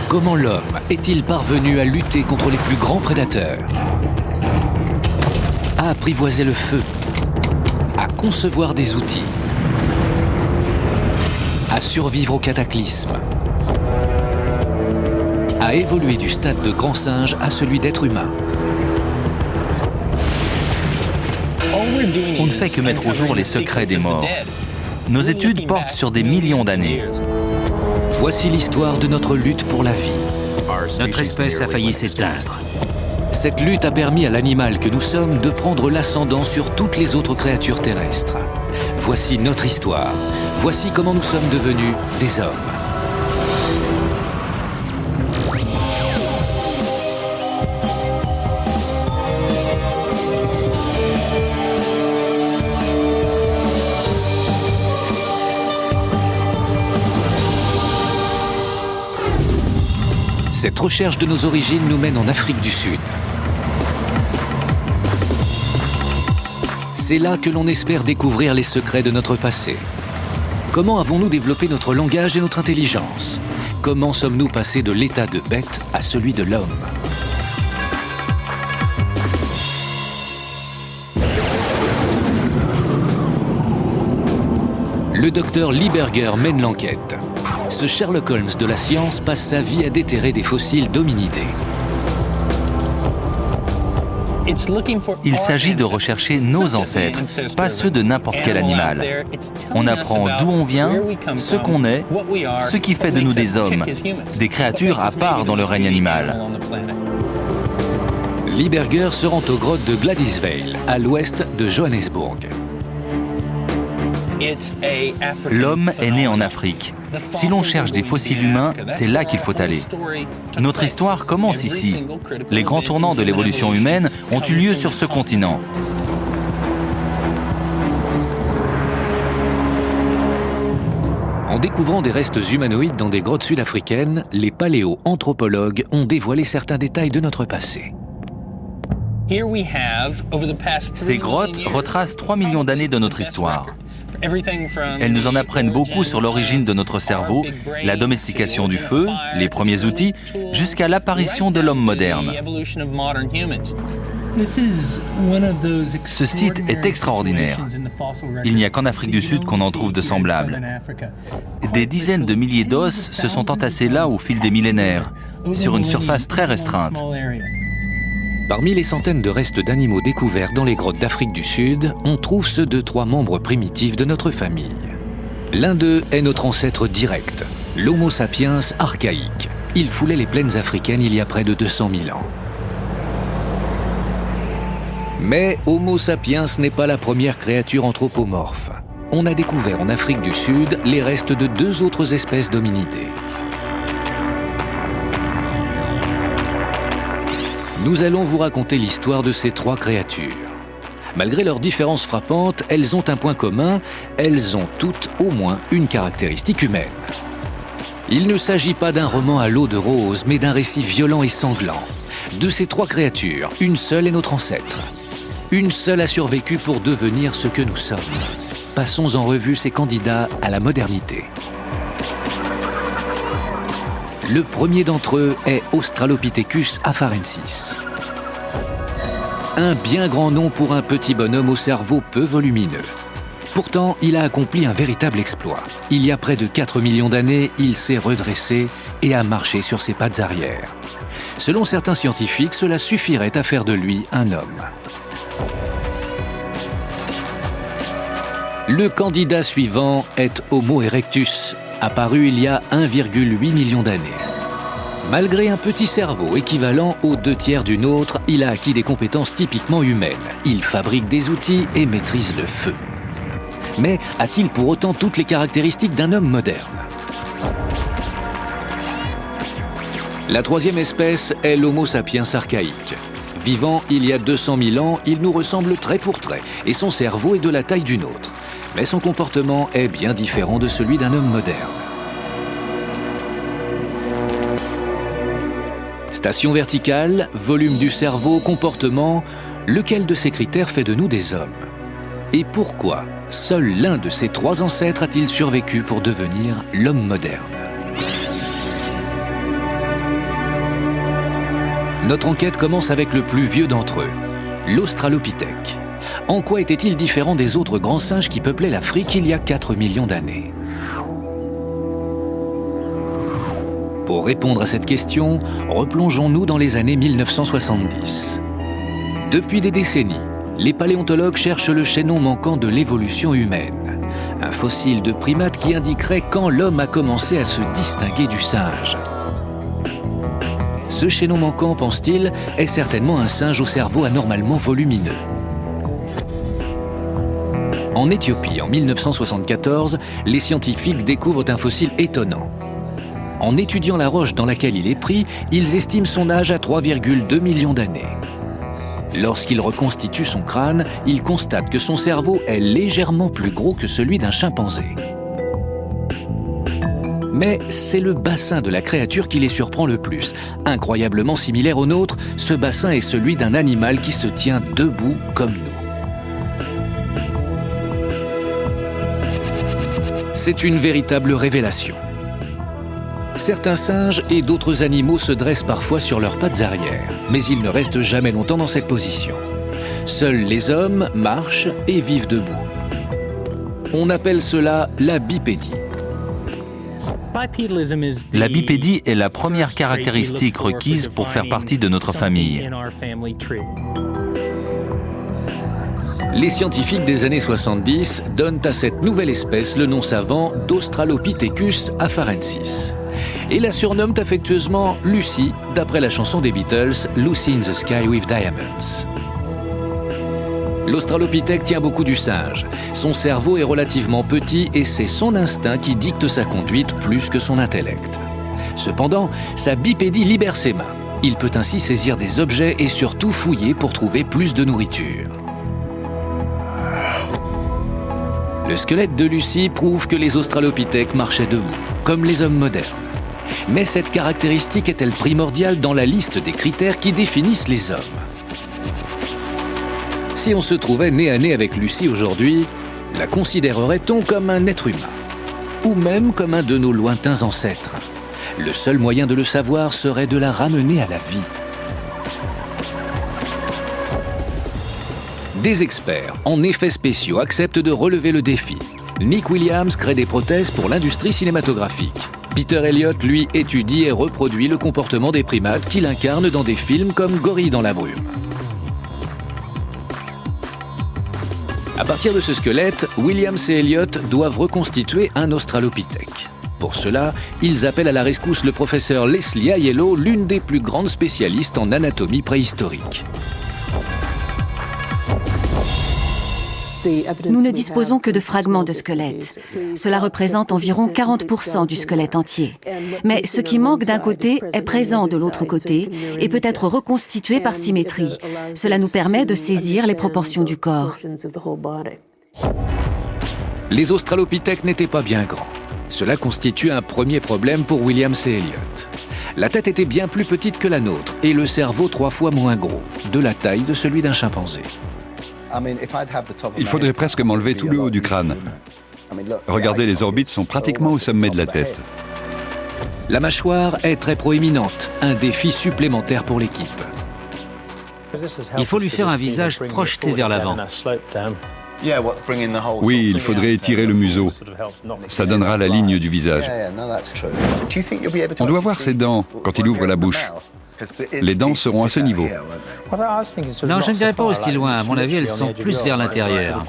Comment l'homme est-il parvenu à lutter contre les plus grands prédateurs, à apprivoiser le feu, à concevoir des outils, à survivre au cataclysme, à évoluer du stade de grand singe à celui d'être humain? On ne fait que mettre au jour les secrets des morts. Nos études portent sur des millions d'années. Voici l'histoire de notre lutte pour la vie. Notre espèce a failli s'éteindre. Cette lutte a permis à l'animal que nous sommes de prendre l'ascendant sur toutes les autres créatures terrestres. Voici notre histoire. Voici comment nous sommes devenus des hommes. Cette recherche de nos origines nous mène en Afrique du Sud. C'est là que l'on espère découvrir les secrets de notre passé. Comment avons-nous développé notre langage et notre intelligence? Comment sommes-nous passés de l'état de bête à celui de l'homme? Le docteur Lieberger mène l'enquête. Ce Sherlock Holmes de la science passe sa vie à déterrer des fossiles d'hominidés. Il s'agit de rechercher nos ancêtres, pas ceux de n'importe quel animal. On apprend d'où on vient, ce qu'on est, ce qui fait de nous des hommes, des créatures à part dans le règne animal. Lieberger se rend aux grottes de Gladysville, à l'ouest de Johannesburg. L'homme est né en Afrique. Si l'on cherche des fossiles humains, c'est là qu'il faut aller. Notre histoire commence ici. Les grands tournants de l'évolution humaine ont eu lieu sur ce continent. En découvrant des restes humanoïdes dans des grottes sud-africaines, les paléo-anthropologues ont dévoilé certains détails de notre passé. Ces grottes retracent 3 millions d'années de notre histoire. Elles nous en apprennent beaucoup sur l'origine de notre cerveau, la domestication du feu, les premiers outils, jusqu'à l'apparition de l'homme moderne. Ce site est extraordinaire. Il n'y a qu'en Afrique du Sud qu'on en trouve de semblables. Des dizaines de milliers d'os se sont entassés là au fil des millénaires, sur une surface très restreinte. Parmi les centaines de restes d'animaux découverts dans les grottes d'Afrique du Sud, on trouve ceux de 3 membres primitifs de notre famille. L'un d'eux est notre ancêtre direct, l'Homo sapiens archaïque. Il foulait les plaines africaines il y a près de 200 000 ans. Mais Homo sapiens n'est pas la première créature anthropomorphe. On a découvert en Afrique du Sud les restes de 2 autres espèces d'hominidés. Nous allons vous raconter l'histoire de ces 3 créatures. Malgré leurs différences frappantes, elles ont un point commun, elles ont toutes au moins une caractéristique humaine. Il ne s'agit pas d'un roman à l'eau de rose, mais d'un récit violent et sanglant. De ces 3 créatures, une seule est notre ancêtre. Une seule a survécu pour devenir ce que nous sommes. Passons en revue ces candidats à la modernité. Le premier d'entre eux est Australopithecus afarensis. Un bien grand nom pour un petit bonhomme au cerveau peu volumineux. Pourtant, il a accompli un véritable exploit. Il y a près de 4 millions d'années, il s'est redressé et a marché sur ses pattes arrière. Selon certains scientifiques, cela suffirait à faire de lui un homme. Le candidat suivant est Homo erectus, apparu il y a 1,8 million d'années. Malgré un petit cerveau équivalent aux 2/3 du nôtre, il a acquis des compétences typiquement humaines. Il fabrique des outils et maîtrise le feu. Mais a-t-il pour autant toutes les caractéristiques d'un homme moderne? La 3e espèce est l'Homo sapiens archaïque. Vivant il y a 200 000 ans, il nous ressemble trait pour trait et son cerveau est de la taille du nôtre. Mais son comportement est bien différent de celui d'un homme moderne. Station verticale, volume du cerveau, comportement, lequel de ces critères fait de nous des hommes? Et pourquoi seul l'un de ces 3 ancêtres a-t-il survécu pour devenir l'homme moderne? Notre enquête commence avec le plus vieux d'entre eux, l'Australopithèque. En quoi était-il différent des autres grands singes qui peuplaient l'Afrique il y a 4 millions d'années? Pour répondre à cette question, replongeons-nous dans les années 1970. Depuis des décennies, les paléontologues cherchent le chaînon manquant de l'évolution humaine. Un fossile de primate qui indiquerait quand l'homme a commencé à se distinguer du singe. Ce chaînon manquant, pense-t-il, est certainement un singe au cerveau anormalement volumineux. En Éthiopie, en 1974, les scientifiques découvrent un fossile étonnant. En étudiant la roche dans laquelle il est pris, ils estiment son âge à 3,2 millions d'années. Lorsqu'ils reconstituent son crâne, ils constatent que son cerveau est légèrement plus gros que celui d'un chimpanzé. Mais c'est le bassin de la créature qui les surprend le plus. Incroyablement similaire au nôtre, ce bassin est celui d'un animal qui se tient debout comme nous. C'est une véritable révélation. Certains singes et d'autres animaux se dressent parfois sur leurs pattes arrière, mais ils ne restent jamais longtemps dans cette position. Seuls les hommes marchent et vivent debout. On appelle cela la bipédie. La bipédie est la première caractéristique requise pour faire partie de notre famille. Les scientifiques des années 70 donnent à cette nouvelle espèce le nom savant d'Australopithecus afarensis et la surnomment affectueusement Lucy, d'après la chanson des Beatles Lucy in the Sky with Diamonds. L'Australopithèque tient beaucoup du singe. Son cerveau est relativement petit et c'est son instinct qui dicte sa conduite plus que son intellect. Cependant, sa bipédie libère ses mains. Il peut ainsi saisir des objets et surtout fouiller pour trouver plus de nourriture. Le squelette de Lucy prouve que les Australopithèques marchaient debout, comme les hommes modernes. Mais cette caractéristique est-elle primordiale dans la liste des critères qui définissent les hommes? Si on se trouvait nez à nez avec Lucy aujourd'hui, la considérerait-on comme un être humain? Ou même comme un de nos lointains ancêtres? Le seul moyen de le savoir serait de la ramener à la vie. Des experts en effets spéciaux acceptent de relever le défi. Nick Williams crée des prothèses pour l'industrie cinématographique. Peter Elliott, lui, étudie et reproduit le comportement des primates qu'il incarne dans des films comme Gorille dans la brume. À partir de ce squelette, Williams et Elliott doivent reconstituer un Australopithèque. Pour cela, ils appellent à la rescousse le professeur Leslie Aiello, l'une des plus grandes spécialistes en anatomie préhistorique. Nous ne disposons que de fragments de squelette. Cela représente environ 40% du squelette entier. Mais ce qui manque d'un côté est présent de l'autre côté et peut être reconstitué par symétrie. Cela nous permet de saisir les proportions du corps. Les Australopithèques n'étaient pas bien grands. Cela constitue un premier problème pour Williams et Elliott. La tête était bien plus petite que la nôtre et le cerveau 3 fois moins gros, de la taille de celui d'un chimpanzé. Il faudrait presque m'enlever tout le haut du crâne. Regardez, les orbites sont pratiquement au sommet de la tête. La mâchoire est très proéminente, un défi supplémentaire pour l'équipe. Il faut lui faire un visage projeté vers l'avant. Oui, il faudrait étirer le museau. Ça donnera la ligne du visage. On doit voir ses dents quand il ouvre la bouche. Les dents seront à ce niveau. Non, je ne dirais pas aussi loin. À mon avis, elles sont plus vers l'intérieur.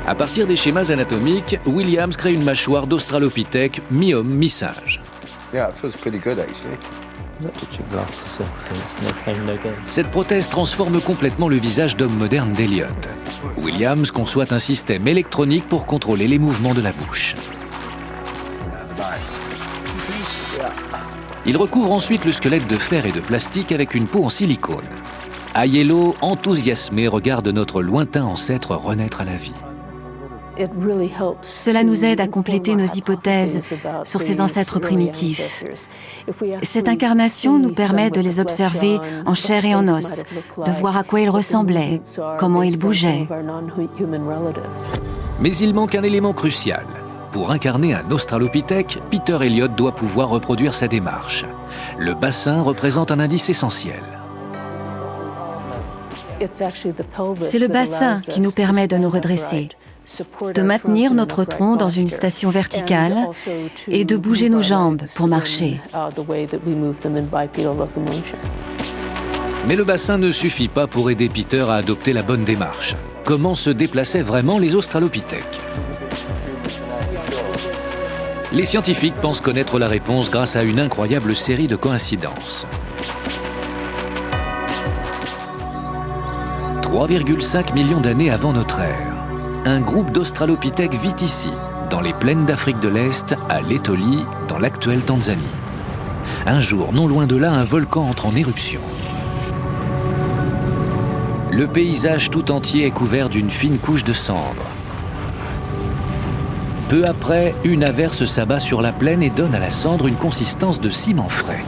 À partir des schémas anatomiques, Williams crée une mâchoire d'Australopithèque mi-homme, mi-singe. Cette prothèse transforme complètement le visage d'homme moderne d'Elliott. Williams conçoit un système électronique pour contrôler les mouvements de la bouche. Il recouvre ensuite le squelette de fer et de plastique avec une peau en silicone. Aiello, enthousiasmé, regarde notre lointain ancêtre renaître à la vie. Cela nous aide à compléter nos hypothèses sur ces ancêtres primitifs. Cette incarnation nous permet de les observer en chair et en os, de voir à quoi ils ressemblaient, comment ils bougeaient. Mais il manque un élément crucial. Pour incarner un australopithèque, Peter Elliott doit pouvoir reproduire sa démarche. Le bassin représente un indice essentiel. C'est le bassin qui nous permet de nous redresser, de maintenir notre tronc dans une station verticale et de bouger nos jambes pour marcher. Mais le bassin ne suffit pas pour aider Peter à adopter la bonne démarche. Comment se déplaçaient vraiment les australopithèques ? Les scientifiques pensent connaître la réponse grâce à une incroyable série de coïncidences. 3,5 millions d'années avant notre ère, un groupe d'australopithèques vit ici, dans les plaines d'Afrique de l'Est, à Letoli, dans l'actuelle Tanzanie. Un jour, non loin de là, un volcan entre en éruption. Le paysage tout entier est couvert d'une fine couche de cendres. Peu après, une averse s'abat sur la plaine et donne à la cendre une consistance de ciment frais.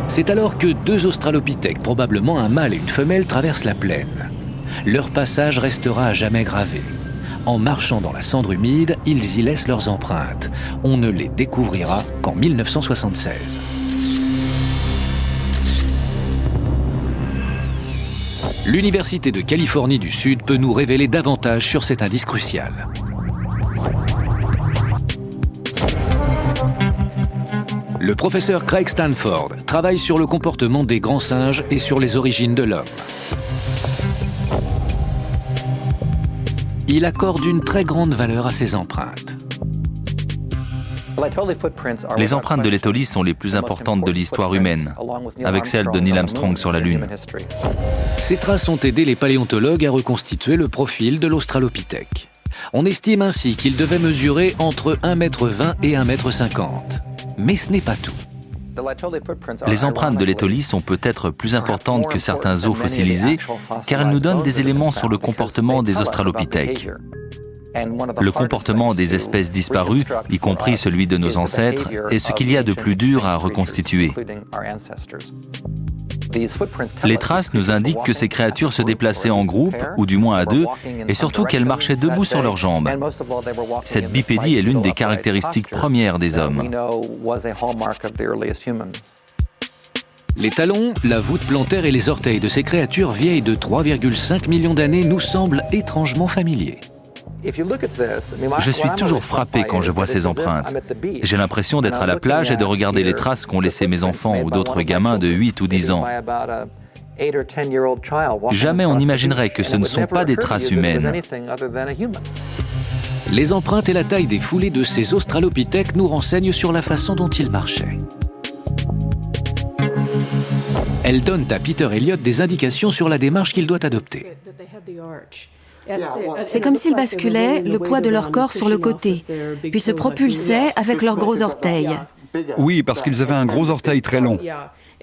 C'est alors que deux australopithèques, probablement un mâle et une femelle, traversent la plaine. Leur passage restera à jamais gravé. En marchant dans la cendre humide, ils y laissent leurs empreintes. On ne les découvrira qu'en 1976. L'Université de Californie du Sud peut nous révéler davantage sur cet indice crucial. Le professeur Craig Stanford travaille sur le comportement des grands singes et sur les origines de l'homme. Il accorde une très grande valeur à ces empreintes. Les empreintes de Letoli sont les plus importantes de l'histoire humaine, avec celles de Neil Armstrong sur la Lune. Ces traces ont aidé les paléontologues à reconstituer le profil de l'australopithèque. On estime ainsi qu'il devait mesurer entre 1,20 m et 1,50 m. Mais ce n'est pas tout. Les empreintes de Letoli sont peut-être plus importantes que certains os fossilisés, car elles nous donnent des éléments sur le comportement des australopithèques. Le comportement des espèces disparues, y compris celui de nos ancêtres, est ce qu'il y a de plus dur à reconstituer. Les traces nous indiquent que ces créatures se déplaçaient en groupe, ou du moins à deux, et surtout qu'elles marchaient debout sur leurs jambes. Cette bipédie est l'une des caractéristiques premières des hommes. Les talons, la voûte plantaire et les orteils de ces créatures vieilles de 3,5 millions d'années nous semblent étrangement familiers. Je suis toujours frappé quand je vois ces empreintes. J'ai l'impression d'être à la plage et de regarder les traces qu'ont laissées mes enfants ou d'autres gamins de 8 ou 10 ans. Jamais on n'imaginerait que ce ne sont pas des traces humaines. Les empreintes et la taille des foulées de ces australopithèques nous renseignent sur la façon dont ils marchaient. Elles donnent à Peter Elliott des indications sur la démarche qu'il doit adopter. C'est comme s'ils basculaient le poids de leur corps sur le côté, puis se propulsaient avec leurs gros orteils. Oui, parce qu'ils avaient un gros orteil très long.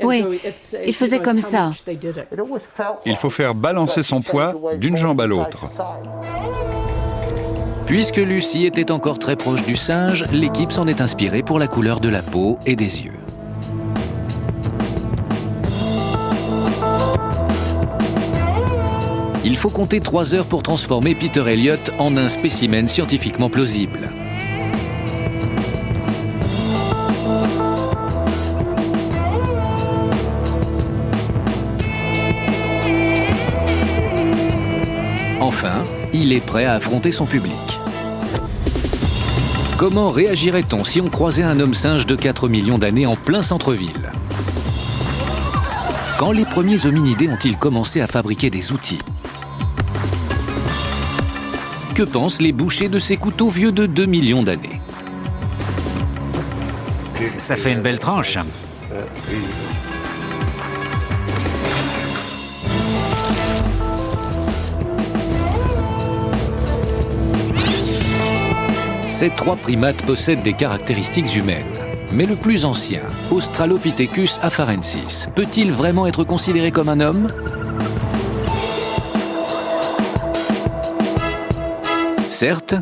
Oui, ils faisaient comme ça. Il faut faire balancer son poids d'une jambe à l'autre. Puisque Lucy était encore très proche du singe, l'équipe s'en est inspirée pour la couleur de la peau et des yeux. Il faut compter 3 heures pour transformer Peter Elliott en un spécimen scientifiquement plausible. Enfin, il est prêt à affronter son public. Comment réagirait-on si on croisait un homme singe de 4 millions d'années en plein centre-ville ? Quand les premiers hominidés ont-ils commencé à fabriquer des outils ? Que pensent les bouchers de ces couteaux vieux de 2 millions d'années ? Ça fait une belle tranche. Ces 3 primates possèdent des caractéristiques humaines. Mais le plus ancien, Australopithecus afarensis, peut-il vraiment être considéré comme un homme ? Certes,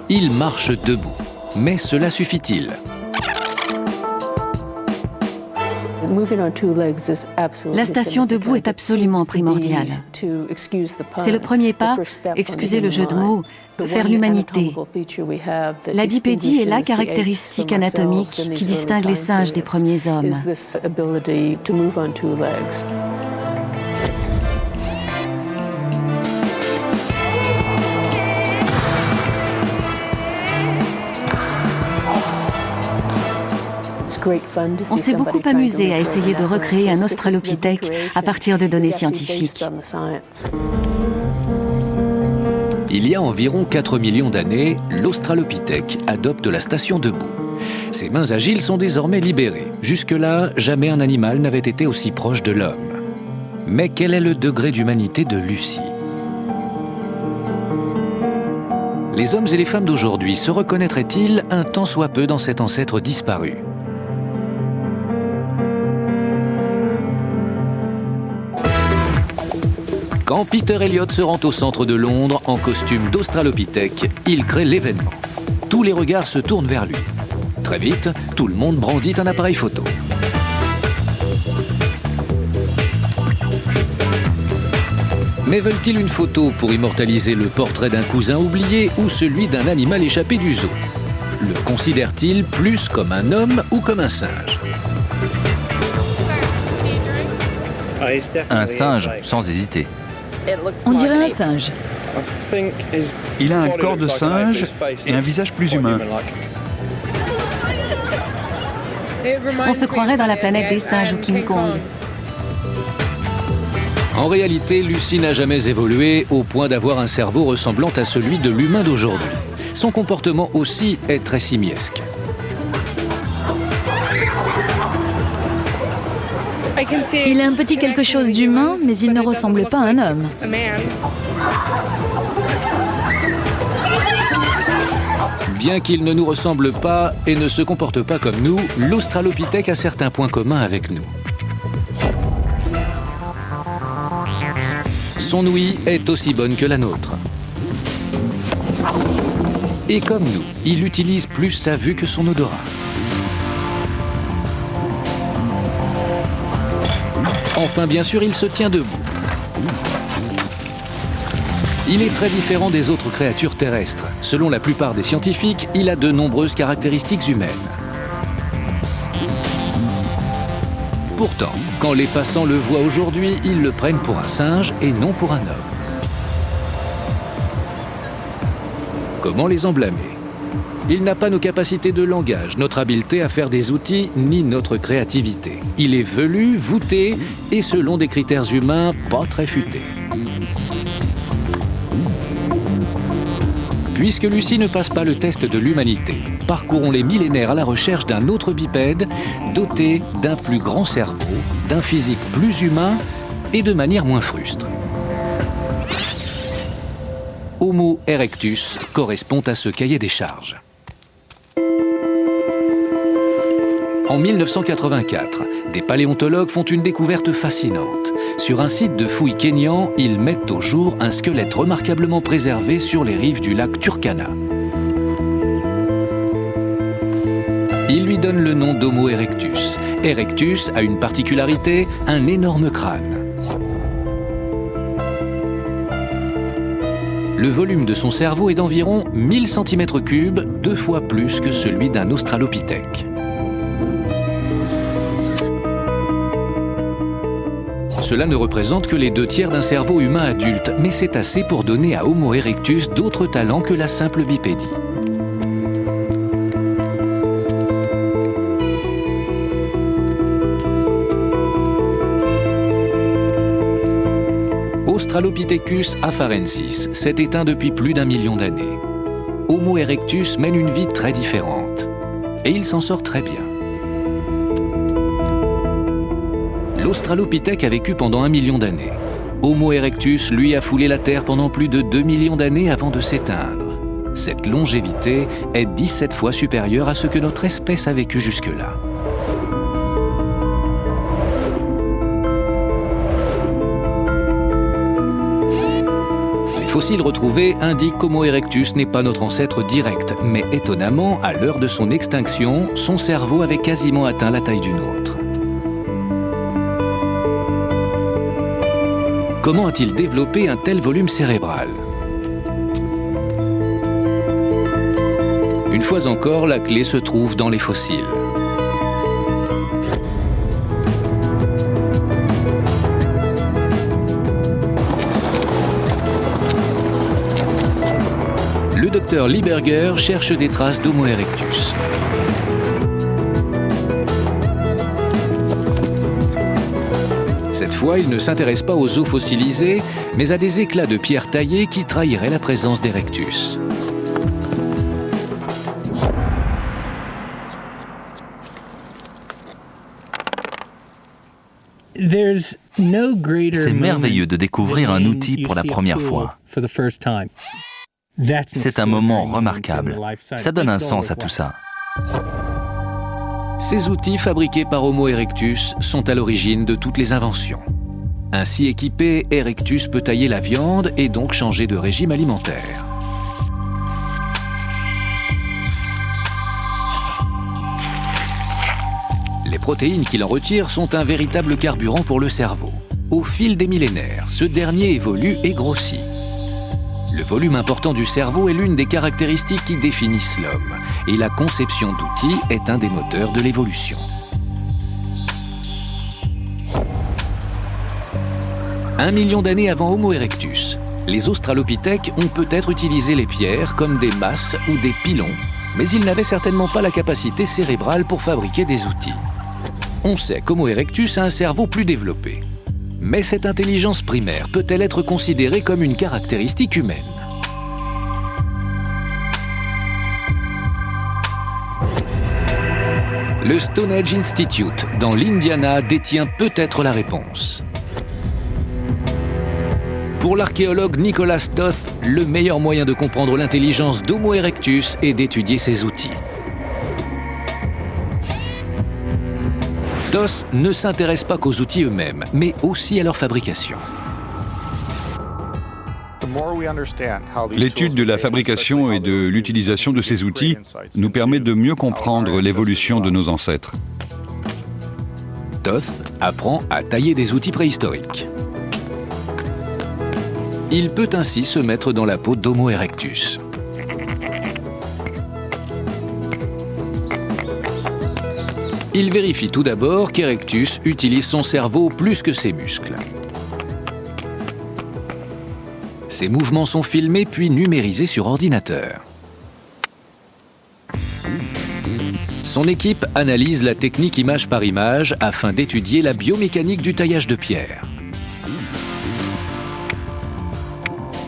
il marche debout, mais cela suffit-il ? La station debout est absolument primordiale. C'est le premier pas, excusez le jeu de mots, vers l'humanité. La bipédie est la caractéristique anatomique qui distingue les singes des premiers hommes. On s'est beaucoup amusé à essayer de recréer un australopithèque à partir de données scientifiques. Il y a environ 4 millions d'années, l'australopithèque adopte la station debout. Ses mains agiles sont désormais libérées. Jusque-là, jamais un animal n'avait été aussi proche de l'homme. Mais quel est le degré d'humanité de Lucie? Les hommes et les femmes d'aujourd'hui se reconnaîtraient-ils un tant soit peu dans cet ancêtre disparu? Quand Peter Elliott se rend au centre de Londres en costume d'australopithèque, il crée l'événement. Tous les regards se tournent vers lui. Très vite, tout le monde brandit un appareil photo. Mais veulent-ils une photo pour immortaliser le portrait d'un cousin oublié ou celui d'un animal échappé du zoo? Le considèrent-ils plus comme un homme ou comme un singe? Un singe, sans hésiter. On dirait un singe. Il a un corps de singe et un visage plus humain. On se croirait dans la planète des singes ou King Kong. En réalité, Lucie n'a jamais évolué au point d'avoir un cerveau ressemblant à celui de l'humain d'aujourd'hui. Son comportement aussi est très simiesque. Il a un petit quelque chose d'humain, mais il ne ressemble pas à un homme. Bien qu'il ne nous ressemble pas et ne se comporte pas comme nous, l'australopithèque a certains points communs avec nous. Son ouïe est aussi bonne que la nôtre. Et comme nous, il utilise plus sa vue que son odorat. Enfin, bien sûr, il se tient debout. Il est très différent des autres créatures terrestres. Selon la plupart des scientifiques, il a de nombreuses caractéristiques humaines. Pourtant, quand les passants le voient aujourd'hui, ils le prennent pour un singe et non pour un homme. Comment les en blâmer? Il n'a pas nos capacités de langage, notre habileté à faire des outils, ni notre créativité. Il est velu, voûté et selon des critères humains pas très futés. Puisque Lucie ne passe pas le test de l'humanité, parcourons les millénaires à la recherche d'un autre bipède doté d'un plus grand cerveau, d'un physique plus humain et de manière moins frustre. Homo erectus correspond à ce cahier des charges. En 1984, des paléontologues font une découverte fascinante. Sur un site de fouilles kényan, ils mettent au jour un squelette remarquablement préservé sur les rives du lac Turkana. Ils lui donnent le nom d'Homo erectus. Erectus a une particularité, un énorme crâne. Le volume de son cerveau est d'environ 1000 cm3, 2 fois plus que celui d'un australopithèque. Cela ne représente que les 2/3 d'un cerveau humain adulte, mais c'est assez pour donner à Homo erectus d'autres talents que la simple bipédie. Australopithecus afarensis s'est éteint depuis plus d'1 million d'années. Homo erectus mène une vie très différente. Et il s'en sort très bien. L'australopithèque a vécu pendant 1 million d'années. Homo erectus, lui, a foulé la Terre pendant plus de 2 millions d'années avant de s'éteindre. Cette longévité est 17 fois supérieure à ce que notre espèce a vécu jusque-là. Les fossiles retrouvés indiquent qu'Homo erectus n'est pas notre ancêtre direct, mais étonnamment, à l'heure de son extinction, son cerveau avait quasiment atteint la taille du nôtre. Comment a-t-il développé un tel volume cérébral? Une fois encore, la clé se trouve dans les fossiles. Le docteur Lieberger cherche des traces d'Homo erectus. Cette fois, il ne s'intéresse pas aux os fossilisés, mais à des éclats de pierre taillée qui trahiraient la présence d'Erectus. C'est merveilleux de découvrir un outil pour la première fois. C'est un moment remarquable. Ça donne un sens à tout ça. Ces outils fabriqués par Homo erectus sont à l'origine de toutes les inventions. Ainsi équipé, Erectus peut tailler la viande et donc changer de régime alimentaire. Les protéines qu'il en retire sont un véritable carburant pour le cerveau. Au fil des millénaires, ce dernier évolue et grossit. Le volume important du cerveau est l'une des caractéristiques qui définissent l'homme, et la conception d'outils est un des moteurs de l'évolution. Un million d'années avant Homo erectus, les australopithèques ont peut-être utilisé les pierres comme des masses ou des pilons, mais ils n'avaient certainement pas la capacité cérébrale pour fabriquer des outils. On sait qu'Homo erectus a un cerveau plus développé. Mais cette intelligence primaire peut-elle être considérée comme une caractéristique humaine? Le Stone Age Institute, dans l'Indiana, détient peut-être la réponse. Pour l'archéologue Nicholas Toth, le meilleur moyen de comprendre l'intelligence d'Homo erectus est d'étudier ses outils. Toth ne s'intéresse pas qu'aux outils eux-mêmes, mais aussi à leur fabrication. L'étude de la fabrication et de l'utilisation de ces outils nous permet de mieux comprendre l'évolution de nos ancêtres. Toth apprend à tailler des outils préhistoriques. Il peut ainsi se mettre dans la peau d'Homo erectus. Il vérifie tout d'abord qu'Erectus utilise son cerveau plus que ses muscles. Ses mouvements sont filmés puis numérisés sur ordinateur. Son équipe analyse la technique image par image afin d'étudier la biomécanique du taillage de pierre.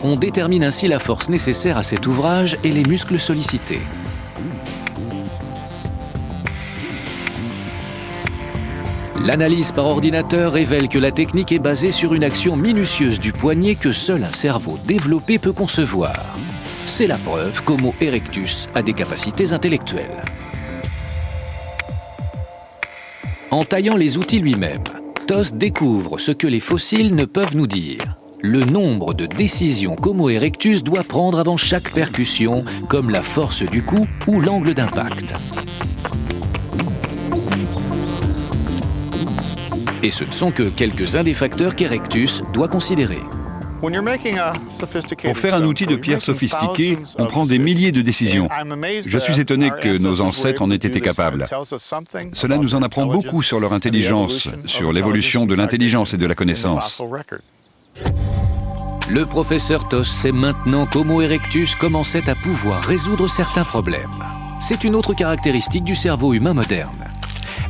On détermine ainsi la force nécessaire à cet ouvrage et les muscles sollicités. L'analyse par ordinateur révèle que la technique est basée sur une action minutieuse du poignet que seul un cerveau développé peut concevoir. C'est la preuve qu'Homo erectus a des capacités intellectuelles. En taillant les outils lui-même, Toth découvre ce que les fossiles ne peuvent nous dire. Le nombre de décisions qu'Homo erectus doit prendre avant chaque percussion, comme la force du coup ou l'angle d'impact. Et ce ne sont que quelques-uns des facteurs qu'Erectus doit considérer. Pour faire un outil de pierre sophistiqué, on prend des milliers de décisions. Je suis étonné que nos ancêtres en aient été capables. Cela nous en apprend beaucoup sur leur intelligence, sur l'évolution de l'intelligence et de la connaissance. Le professeur Toth sait maintenant qu'Homo erectus commençait à pouvoir résoudre certains problèmes. C'est une autre caractéristique du cerveau humain moderne.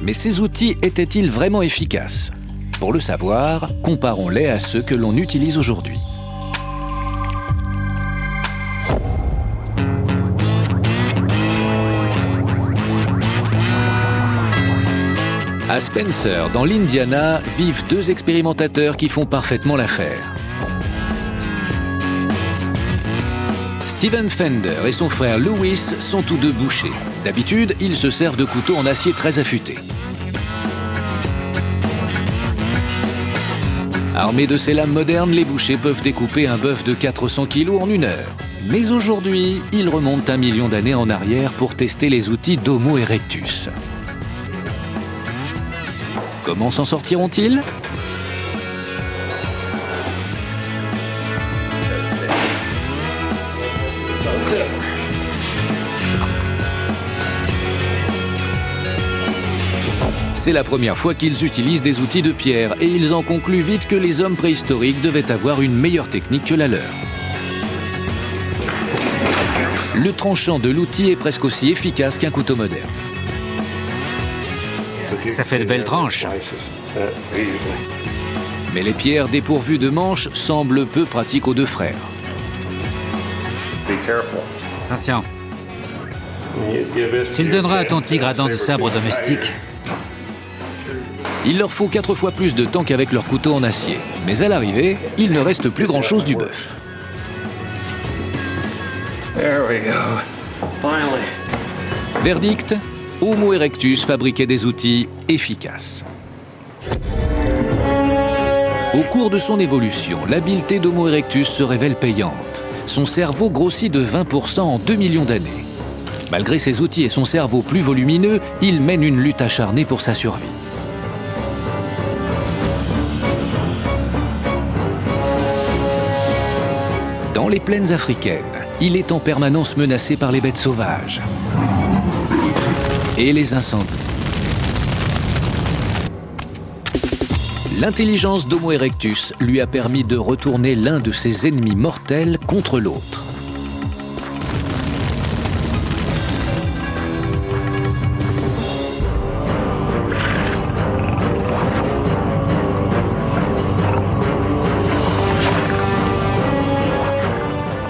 Mais ces outils étaient-ils vraiment efficaces? Pour le savoir, comparons-les à ceux que l'on utilise aujourd'hui. À Spencer, dans l'Indiana, vivent deux expérimentateurs qui font parfaitement l'affaire. Steven Fender et son frère Louis sont tous deux bouchers. D'habitude, ils se servent de couteaux en acier très affûtés. Armés de ces lames modernes, les bouchers peuvent découper un bœuf de 400 kg en 1 heure. Mais aujourd'hui, ils remontent 1 million d'années en arrière pour tester les outils d'Homo erectus. Comment s'en sortiront-ils? C'est la première fois qu'ils utilisent des outils de pierre et ils en concluent vite que les hommes préhistoriques devaient avoir une meilleure technique que la leur. Le tranchant de l'outil est presque aussi efficace qu'un couteau moderne. Ça fait de belles tranches. Mais les pierres dépourvues de manches semblent peu pratiques aux deux frères. Attention. Tu le donneras à ton tigre à dents de sabre domestique. Il leur faut 4 fois plus de temps qu'avec leur couteau en acier. Mais à l'arrivée, il ne reste plus grand-chose du bœuf. Verdict, Homo erectus fabriquait des outils efficaces. Au cours de son évolution, l'habileté d'Homo erectus se révèle payante. Son cerveau grossit de 20% en 2 millions d'années. Malgré ses outils et son cerveau plus volumineux, il mène une lutte acharnée pour sa survie. Dans les plaines africaines, il est en permanence menacé par les bêtes sauvages et les incendies. L'intelligence d'Homo erectus lui a permis de retourner l'un de ses ennemis mortels contre l'autre.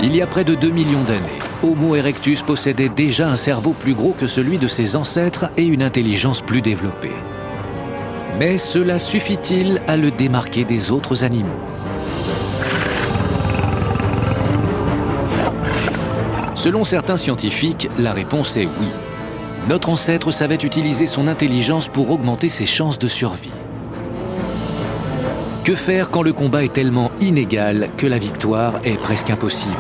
Il y a près de 2 millions d'années, Homo erectus possédait déjà un cerveau plus gros que celui de ses ancêtres et une intelligence plus développée. Mais cela suffit-il à le démarquer des autres animaux? Selon certains scientifiques, la réponse est oui. Notre ancêtre savait utiliser son intelligence pour augmenter ses chances de survie. Que faire quand le combat est tellement inégal que la victoire est presque impossible?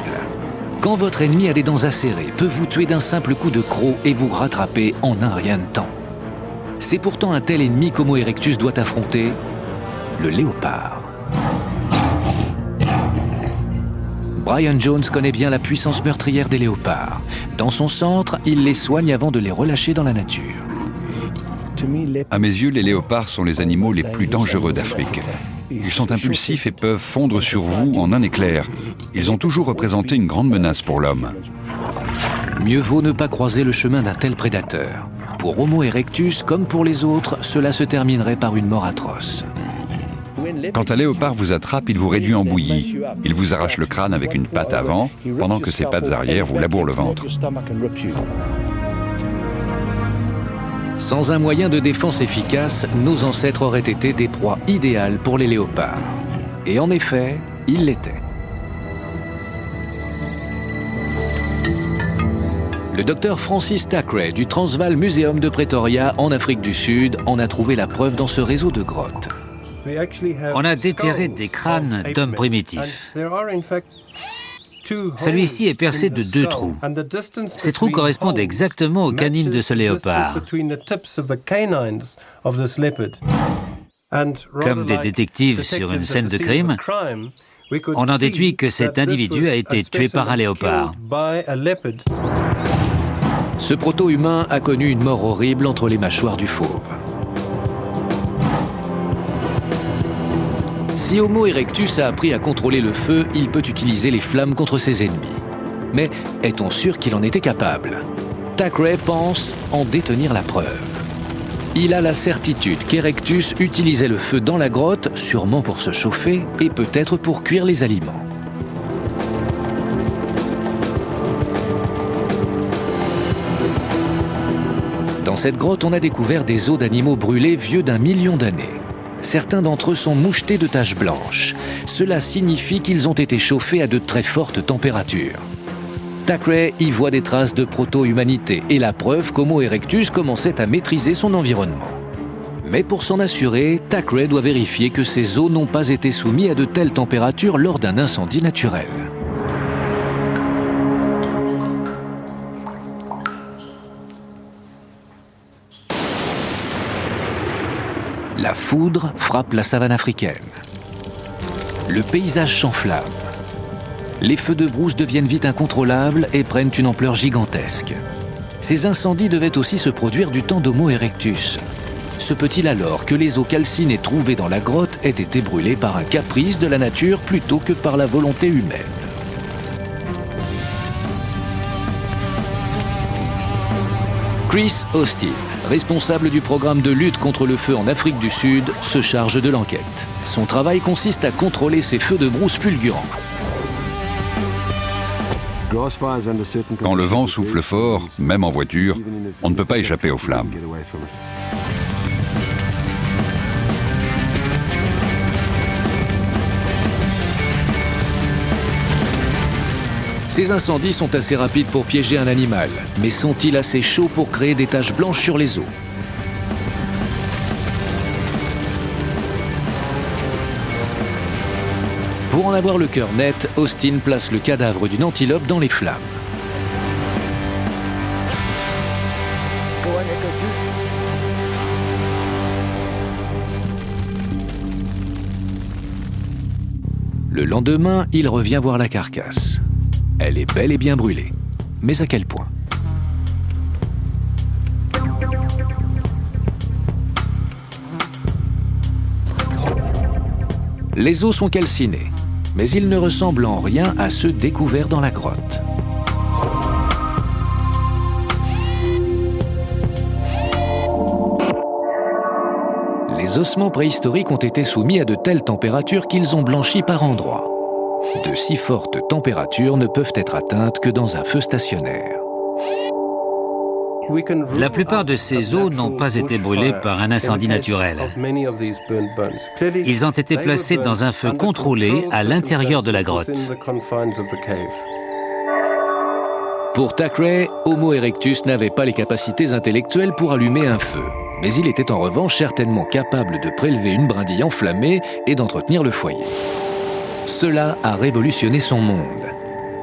Quand votre ennemi a des dents acérées, peut vous tuer d'un simple coup de croc et vous rattraper en un rien de temps. C'est pourtant un tel ennemi qu'Homo erectus doit affronter, le léopard. Brian Jones connaît bien la puissance meurtrière des léopards. Dans son centre, il les soigne avant de les relâcher dans la nature. À mes yeux, les léopards sont les animaux les plus dangereux d'Afrique. Ils sont impulsifs et peuvent fondre sur vous en un éclair. Ils ont toujours représenté une grande menace pour l'homme. Mieux vaut ne pas croiser le chemin d'un tel prédateur. Pour Homo erectus, comme pour les autres, cela se terminerait par une mort atroce. Quand un léopard vous attrape, il vous réduit en bouillie. Il vous arrache le crâne avec une patte avant, pendant que ses pattes arrière vous labourent le ventre. Sans un moyen de défense efficace, nos ancêtres auraient été des proies idéales pour les léopards. Et en effet, ils l'étaient. Le docteur Francis Thackeray du Transvaal Museum de Pretoria, en Afrique du Sud, en a trouvé la preuve dans ce réseau de grottes. On a déterré des crânes d'hommes primitifs. Celui-ci est percé de 2 trous. Ces trous correspondent exactement aux canines de ce léopard. Comme des détectives sur une scène de crime, on en déduit que cet individu a été tué par un léopard. Ce proto-humain a connu une mort horrible entre les mâchoires du fauve. Si Homo erectus a appris à contrôler le feu, il peut utiliser les flammes contre ses ennemis. Mais est-on sûr qu'il en était capable? Thackeray pense en détenir la preuve. Il a la certitude qu'Erectus utilisait le feu dans la grotte, sûrement pour se chauffer et peut-être pour cuire les aliments. Dans cette grotte, on a découvert des os d'animaux brûlés vieux d'1 million d'années. Certains d'entre eux sont mouchetés de taches blanches. Cela signifie qu'ils ont été chauffés à de très fortes températures. Thackeray y voit des traces de proto-humanité et la preuve qu'Homo erectus commençait à maîtriser son environnement. Mais pour s'en assurer, Thackeray doit vérifier que ces os n'ont pas été soumis à de telles températures lors d'un incendie naturel. La foudre frappe la savane africaine. Le paysage s'enflamme. Les feux de brousse deviennent vite incontrôlables et prennent une ampleur gigantesque. Ces incendies devaient aussi se produire du temps d'Homo erectus. Se peut-il alors que les os calcinés trouvés dans la grotte aient été brûlés par un caprice de la nature plutôt que par la volonté humaine? Chris Austin, responsable du programme de lutte contre le feu en Afrique du Sud, se charge de l'enquête. Son travail consiste à contrôler ces feux de brousse fulgurants. Quand le vent souffle fort, même en voiture, on ne peut pas échapper aux flammes. Ces incendies sont assez rapides pour piéger un animal, mais sont-ils assez chauds pour créer des taches blanches sur les os? Pour en avoir le cœur net, Austin place le cadavre d'une antilope dans les flammes. Le lendemain, il revient voir la carcasse. Elle est bel et bien brûlée. Mais à quel point? Les os sont calcinés, mais ils ne ressemblent en rien à ceux découverts dans la grotte. Les ossements préhistoriques ont été soumis à de telles températures qu'ils ont blanchi par endroits. De si fortes températures ne peuvent être atteintes que dans un feu stationnaire. La plupart de ces os n'ont pas été brûlés par un incendie naturel. Ils ont été placés dans un feu contrôlé à l'intérieur de la grotte. Pour Thackeray, Homo erectus n'avait pas les capacités intellectuelles pour allumer un feu. Mais il était en revanche certainement capable de prélever une brindille enflammée et d'entretenir le foyer. Cela a révolutionné son monde.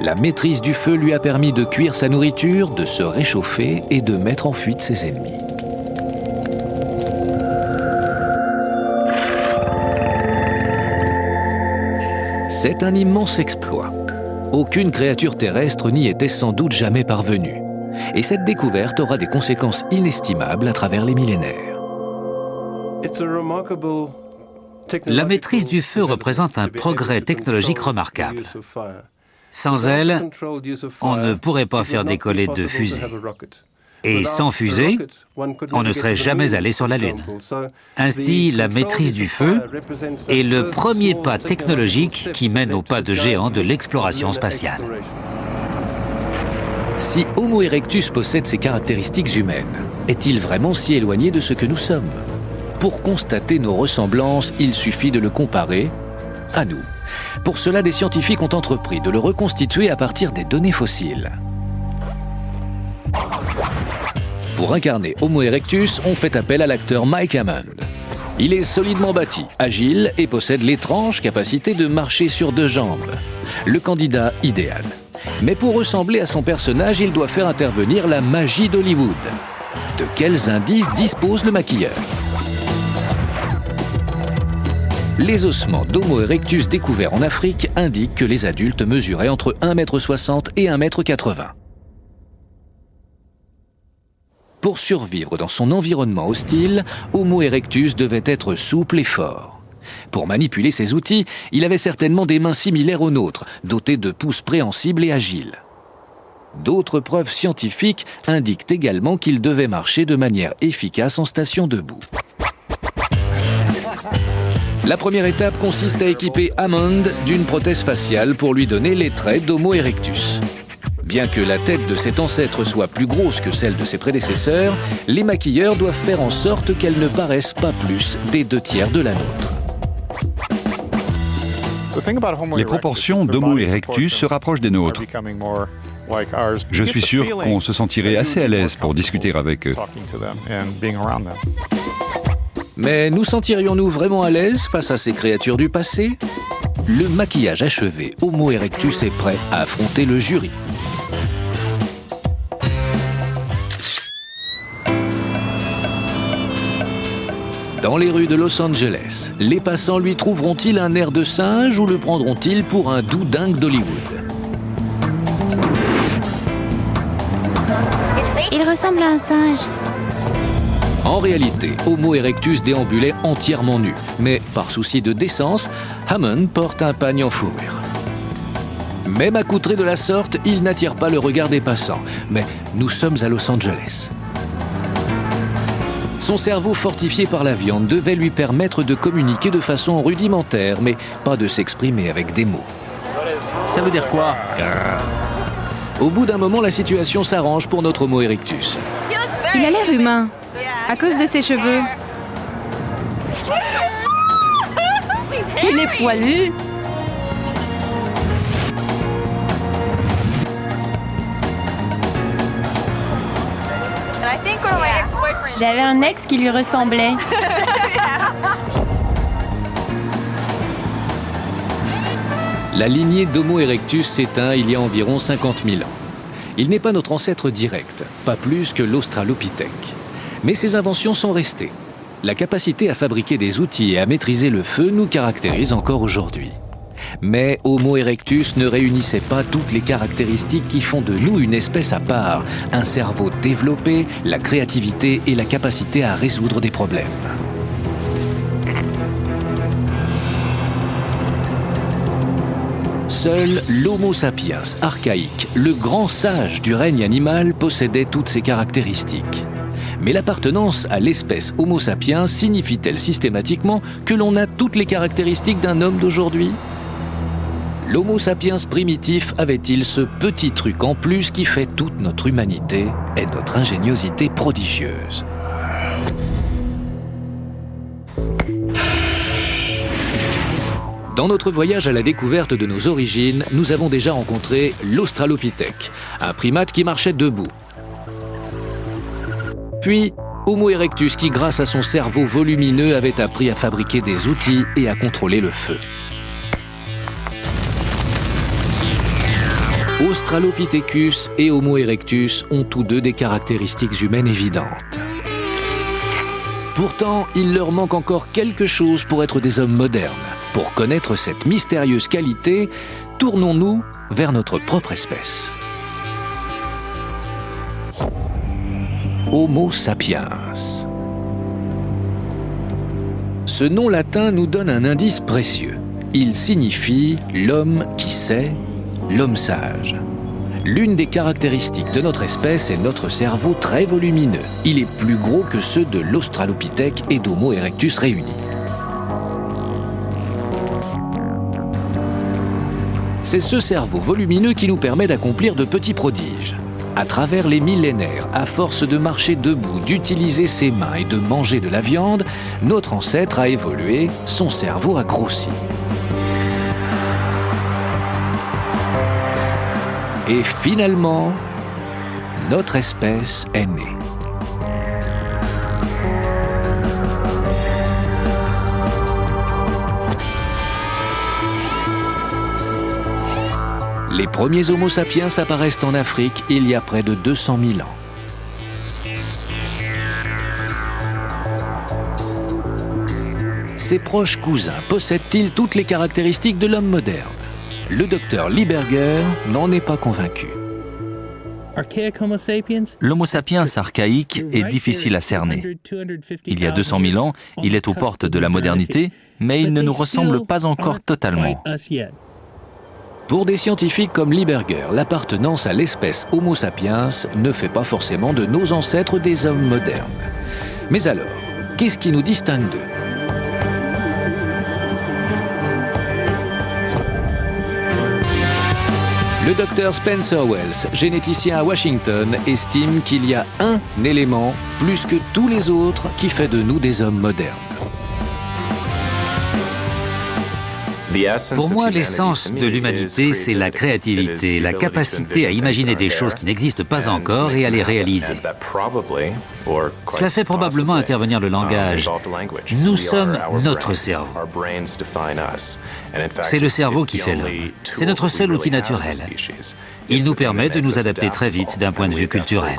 La maîtrise du feu lui a permis de cuire sa nourriture, de se réchauffer et de mettre en fuite ses ennemis. C'est un immense exploit. Aucune créature terrestre n'y était sans doute jamais parvenue. Et cette découverte aura des conséquences inestimables à travers les millénaires. La maîtrise du feu représente un progrès technologique remarquable. Sans elle, on ne pourrait pas faire décoller de fusée. Et sans fusée, on ne serait jamais allé sur la Lune. Ainsi, la maîtrise du feu est le premier pas technologique qui mène au pas de géant de l'exploration spatiale. Si Homo erectus possède ces caractéristiques humaines, est-il vraiment si éloigné de ce que nous sommes? Pour constater nos ressemblances, il suffit de le comparer à nous. Pour cela, des scientifiques ont entrepris de le reconstituer à partir des données fossiles. Pour incarner Homo erectus, on fait appel à l'acteur Mike Hammond. Il est solidement bâti, agile et possède l'étrange capacité de marcher sur deux jambes. Le candidat idéal. Mais pour ressembler à son personnage, il doit faire intervenir la magie d'Hollywood. De quels indices dispose le maquilleur? Les ossements d'Homo erectus découverts en Afrique indiquent que les adultes mesuraient entre 1,60 m et 1,80 m. Pour survivre dans son environnement hostile, Homo erectus devait être souple et fort. Pour manipuler ses outils, il avait certainement des mains similaires aux nôtres, dotées de pouces préhensibles et agiles. D'autres preuves scientifiques indiquent également qu'il devait marcher de manière efficace en station debout. La première étape consiste à équiper Hammond d'une prothèse faciale pour lui donner les traits d'Homo erectus. Bien que la tête de cet ancêtre soit plus grosse que celle de ses prédécesseurs, les maquilleurs doivent faire en sorte qu'elle ne paraisse pas plus des 2/3 de la nôtre. Les proportions d'Homo erectus se rapprochent des nôtres. Je suis sûr qu'on se sentirait assez à l'aise pour discuter avec eux. Mais nous sentirions-nous vraiment à l'aise face à ces créatures du passé? Le maquillage achevé, Homo erectus est prêt à affronter le jury. Dans les rues de Los Angeles, les passants lui trouveront-ils un air de singe ou le prendront-ils pour un doux dingue d'Hollywood? Il ressemble à un singe. En réalité, Homo erectus déambulait entièrement nu, mais par souci de décence, Hammond porte un pagne en fourrure. Même accoutré de la sorte, il n'attire pas le regard des passants. Mais nous sommes à Los Angeles. Son cerveau fortifié par la viande devait lui permettre de communiquer de façon rudimentaire, mais pas de s'exprimer avec des mots. Ça veut dire quoi? Au bout d'un moment, la situation s'arrange pour notre Homo erectus. Il a l'air humain, à cause de ses cheveux. Il est poilu. J'avais un ex qui lui ressemblait. La lignée d'Homo erectus s'éteint il y a environ 50 000 ans. Il n'est pas notre ancêtre direct, pas plus que l'Australopithèque. Mais ses inventions sont restées. La capacité à fabriquer des outils et à maîtriser le feu nous caractérise encore aujourd'hui. Mais Homo erectus ne réunissait pas toutes les caractéristiques qui font de nous une espèce à part, un cerveau développé, la créativité et la capacité à résoudre des problèmes. Seul l'Homo sapiens archaïque, le grand sage du règne animal, possédait toutes ces caractéristiques. Mais l'appartenance à l'espèce Homo sapiens signifie-t-elle systématiquement que l'on a toutes les caractéristiques d'un homme d'aujourd'hui ? L'Homo sapiens primitif avait-il ce petit truc en plus qui fait toute notre humanité et notre ingéniosité prodigieuse ? Dans notre voyage à la découverte de nos origines, nous avons déjà rencontré l'Australopithèque, un primate qui marchait debout. Puis, Homo erectus qui, grâce à son cerveau volumineux, avait appris à fabriquer des outils et à contrôler le feu. Australopithecus et Homo erectus ont tous deux des caractéristiques humaines évidentes. Pourtant, il leur manque encore quelque chose pour être des hommes modernes. Pour connaître cette mystérieuse qualité, tournons-nous vers notre propre espèce. Homo sapiens. Ce nom latin nous donne un indice précieux. Il signifie l'homme qui sait, l'homme sage. L'une des caractéristiques de notre espèce est notre cerveau très volumineux. Il est plus gros que ceux de l'Australopithèque et d'Homo erectus réunis. C'est ce cerveau volumineux qui nous permet d'accomplir de petits prodiges. À travers les millénaires, à force de marcher debout, d'utiliser ses mains et de manger de la viande, notre ancêtre a évolué, son cerveau a grossi. Et finalement, notre espèce est née. Les premiers Homo sapiens apparaissent en Afrique il y a près de 200 000 ans. Ses proches cousins possèdent-ils toutes les caractéristiques de l'homme moderne ? Le docteur Lieberger n'en est pas convaincu. L'Homo sapiens archaïque est difficile à cerner. Il y a 200 000 ans, il est aux portes de la modernité, mais il ne nous ressemble pas encore totalement. Pour des scientifiques comme Lieberger, l'appartenance à l'espèce Homo sapiens ne fait pas forcément de nos ancêtres des hommes modernes. Mais alors, qu'est-ce qui nous distingue d'eux ? Le docteur Spencer Wells, généticien à Washington, estime qu'il y a un élément, plus que tous les autres, qui fait de nous des hommes modernes. Pour moi, l'essence de l'humanité, c'est la créativité, la capacité à imaginer des choses qui n'existent pas encore et à les réaliser. Cela fait probablement intervenir le langage. Nous sommes notre cerveau. C'est le cerveau qui fait l'homme. C'est notre seul outil naturel. Il nous permet de nous adapter très vite d'un point de vue culturel.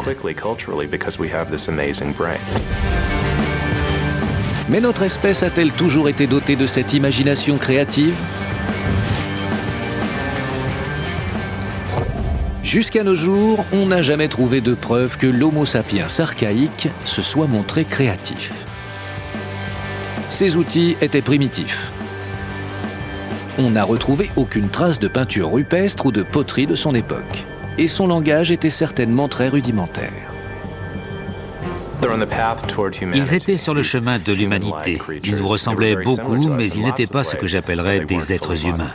Mais notre espèce a-t-elle toujours été dotée de cette imagination créative ? Jusqu'à nos jours, on n'a jamais trouvé de preuve que l'Homo sapiens archaïque se soit montré créatif. Ses outils étaient primitifs. On n'a retrouvé aucune trace de peinture rupestre ou de poterie de son époque. Et son langage était certainement très rudimentaire. Ils étaient sur le chemin de l'humanité. Ils nous ressemblaient beaucoup, mais ils n'étaient pas ce que j'appellerais des êtres humains.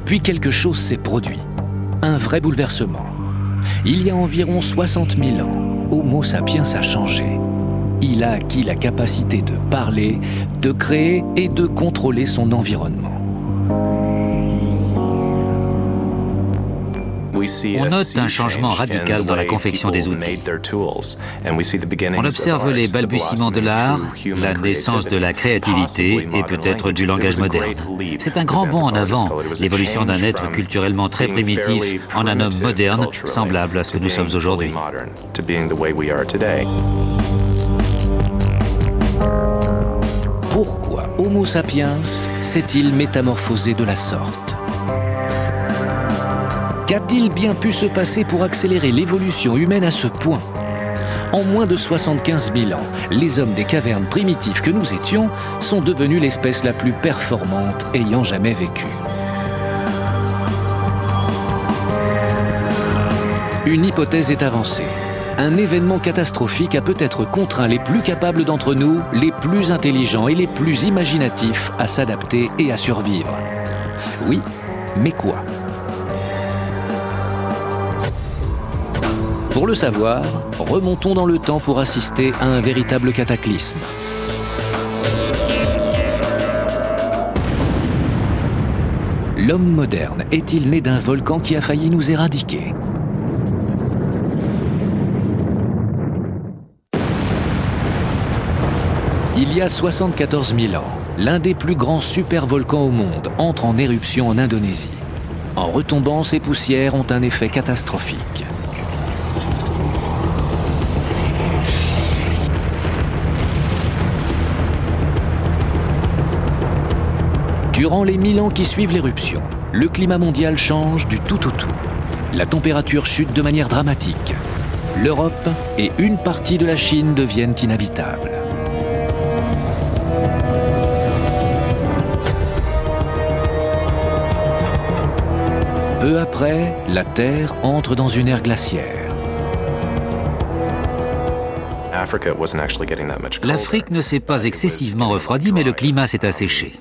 Puis quelque chose s'est produit. Un vrai bouleversement. Il y a environ 60 000 ans, Homo sapiens a changé. Il a acquis la capacité de parler, de créer et de contrôler son environnement. On note un changement radical dans la confection des outils. On observe les balbutiements de l'art, la naissance de la créativité et peut-être du langage moderne. C'est un grand bond en avant, l'évolution d'un être culturellement très primitif en un homme moderne, semblable à ce que nous sommes aujourd'hui. Pourquoi Homo sapiens s'est-il métamorphosé de la sorte ? Qu'a-t-il bien pu se passer pour accélérer l'évolution humaine à ce point ? En moins de 75 000 ans, les hommes des cavernes primitifs que nous étions sont devenus l'espèce la plus performante ayant jamais vécu. Une hypothèse est avancée. Un événement catastrophique a peut-être contraint les plus capables d'entre nous, les plus intelligents et les plus imaginatifs à s'adapter et à survivre. Oui, mais quoi ? Pour le savoir, remontons dans le temps pour assister à un véritable cataclysme. L'homme moderne est-il né d'un volcan qui a failli nous éradiquer ? Il y a 74 000 ans, l'un des plus grands supervolcans au monde entre en éruption en Indonésie. En retombant, ces poussières ont un effet catastrophique. Durant les 1000 ans qui suivent l'éruption, le climat mondial change du tout au tout. La température chute de manière dramatique. L'Europe et une partie de la Chine deviennent inhabitables. Peu après, la Terre entre dans une ère glaciaire. L'Afrique ne s'est pas excessivement refroidie, mais le climat s'est asséché.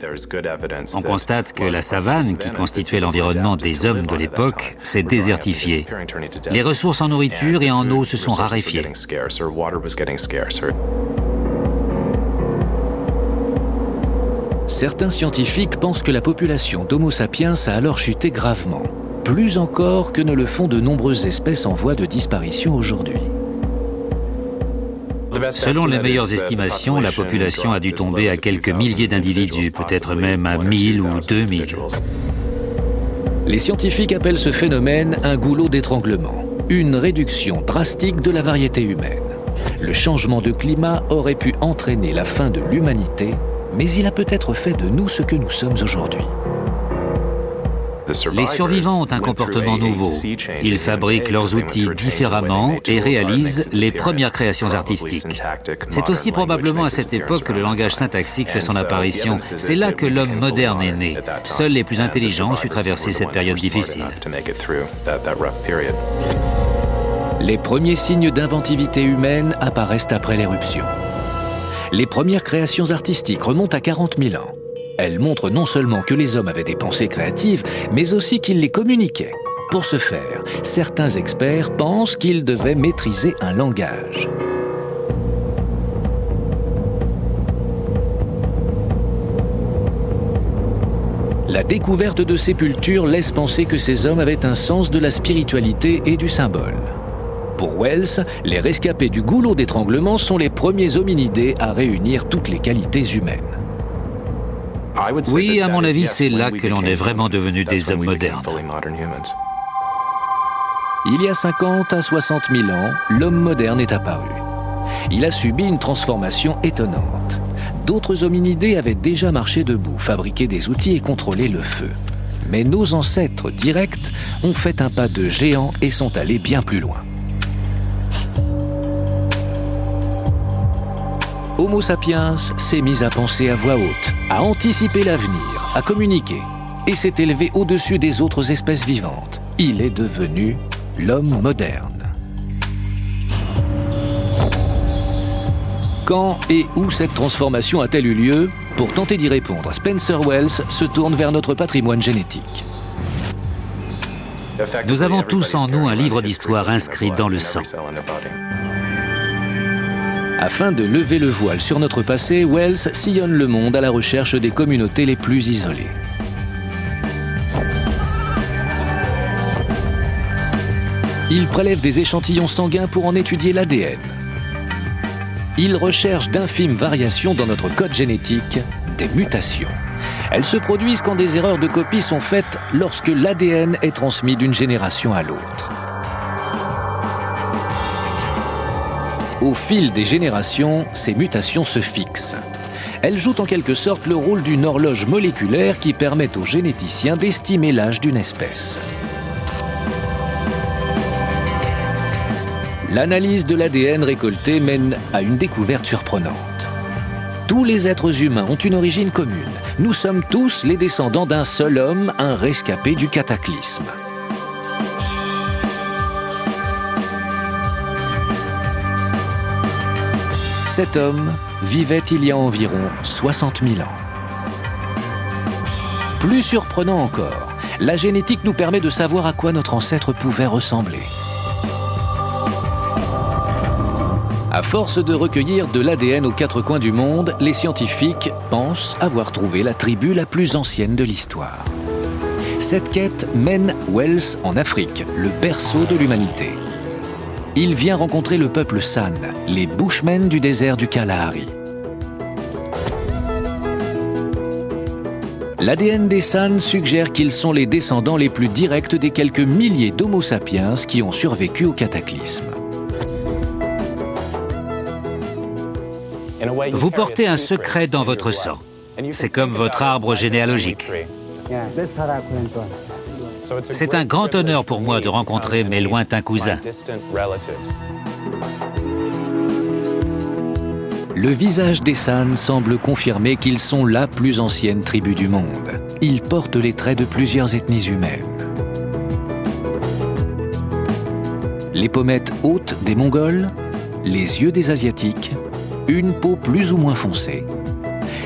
On constate que la savane, qui constituait l'environnement des hommes de l'époque, s'est désertifiée. Les ressources en nourriture et en eau se sont raréfiées. Certains scientifiques pensent que la population d'Homo sapiens a alors chuté gravement, plus encore que ne le font de nombreuses espèces en voie de disparition aujourd'hui. Selon les meilleures estimations, la population a dû tomber à quelques milliers d'individus, peut-être même à 1000 ou 2000. Les scientifiques appellent ce phénomène un goulot d'étranglement, une réduction drastique de la variété humaine. Le changement de climat aurait pu entraîner la fin de l'humanité, mais il a peut-être fait de nous ce que nous sommes aujourd'hui. Les survivants ont un comportement nouveau. Ils fabriquent leurs outils différemment et réalisent les premières créations artistiques. C'est aussi probablement à cette époque que le langage syntaxique fait son apparition. C'est là que l'homme moderne est né. Seuls les plus intelligents ont su traverser cette période difficile. Les premiers signes d'inventivité humaine apparaissent après l'éruption. Les premières créations artistiques remontent à 40 000 ans. Elles montrent non seulement que les hommes avaient des pensées créatives, mais aussi qu'ils les communiquaient. Pour ce faire, certains experts pensent qu'ils devaient maîtriser un langage. La découverte de sépultures laisse penser que ces hommes avaient un sens de la spiritualité et du symbole. Pour Wells, les rescapés du goulot d'étranglement sont les premiers hominidés à réunir toutes les qualités humaines. Oui, à mon avis, c'est là que l'on est vraiment devenu des hommes modernes. Il y a 50 à 60 000 ans, l'homme moderne est apparu. Il a subi une transformation étonnante. D'autres hominidés avaient déjà marché debout, fabriqué des outils et contrôlé le feu. Mais nos ancêtres directs ont fait un pas de géant et sont allés bien plus loin. Homo sapiens s'est mis à penser à voix haute, à anticiper l'avenir, à communiquer, et s'est élevé au-dessus des autres espèces vivantes. Il est devenu l'homme moderne. Quand et où cette transformation a-t-elle eu lieu? Pour tenter d'y répondre, Spencer Wells se tourne vers notre patrimoine génétique. Nous avons tous en nous un livre d'histoire inscrit dans le sang. Afin de lever le voile sur notre passé, Wells sillonne le monde à la recherche des communautés les plus isolées. Il prélève des échantillons sanguins pour en étudier l'ADN. Il recherche d'infimes variations dans notre code génétique, des mutations. Elles se produisent quand des erreurs de copie sont faites lorsque l'ADN est transmis d'une génération à l'autre. Au fil des générations, ces mutations se fixent. Elles jouent en quelque sorte le rôle d'une horloge moléculaire qui permet aux généticiens d'estimer l'âge d'une espèce. L'analyse de l'ADN récolté mène à une découverte surprenante. Tous les êtres humains ont une origine commune. Nous sommes tous les descendants d'un seul homme, un rescapé du cataclysme. Cet homme vivait il y a environ 60 000 ans. Plus surprenant encore, la génétique nous permet de savoir à quoi notre ancêtre pouvait ressembler. À force de recueillir de l'ADN aux quatre coins du monde, les scientifiques pensent avoir trouvé la tribu la plus ancienne de l'histoire. Cette quête mène Wells en Afrique, le berceau de l'humanité. Il vient rencontrer le peuple San, les Bushmen du désert du Kalahari. L'ADN des San suggère qu'ils sont les descendants les plus directs des quelques milliers d'Homo sapiens qui ont survécu au cataclysme. Vous portez un secret dans votre sang. C'est comme votre arbre généalogique. C'est un grand honneur pour moi de rencontrer mes lointains cousins. Le visage des San semble confirmer qu'ils sont la plus ancienne tribu du monde. Ils portent les traits de plusieurs ethnies humaines. Les pommettes hautes des Mongols, les yeux des Asiatiques, une peau plus ou moins foncée.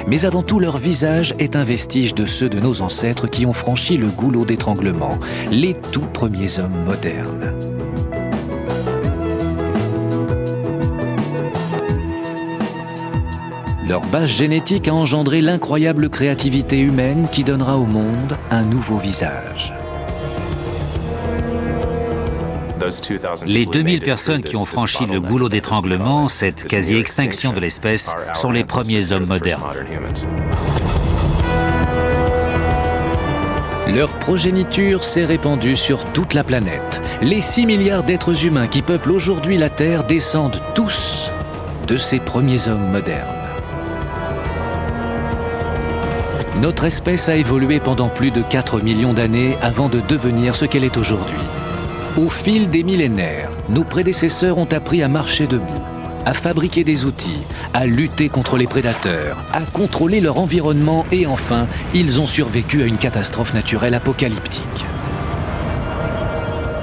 Mais avant tout, leur visage est un vestige de ceux de nos ancêtres qui ont franchi le goulot d'étranglement, les tout premiers hommes modernes. Leur base génétique a engendré l'incroyable créativité humaine qui donnera au monde un nouveau visage. Les 2000 personnes qui ont franchi le goulot d'étranglement, cette quasi-extinction de l'espèce, sont les premiers hommes modernes. Leur progéniture s'est répandue sur toute la planète. Les 6 milliards d'êtres humains qui peuplent aujourd'hui la Terre descendent tous de ces premiers hommes modernes. Notre espèce a évolué pendant plus de 4 millions d'années avant de devenir ce qu'elle est aujourd'hui. Au fil des millénaires, nos prédécesseurs ont appris à marcher debout, à fabriquer des outils, à lutter contre les prédateurs, à contrôler leur environnement et enfin, ils ont survécu à une catastrophe naturelle apocalyptique.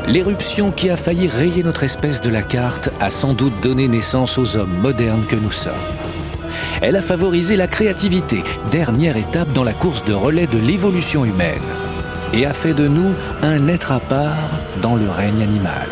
L'éruption qui a failli rayer notre espèce de la carte a sans doute donné naissance aux hommes modernes que nous sommes. Elle a favorisé la créativité, dernière étape dans la course de relais de l'évolution humaine, et a fait de nous un être à part dans le règne animal.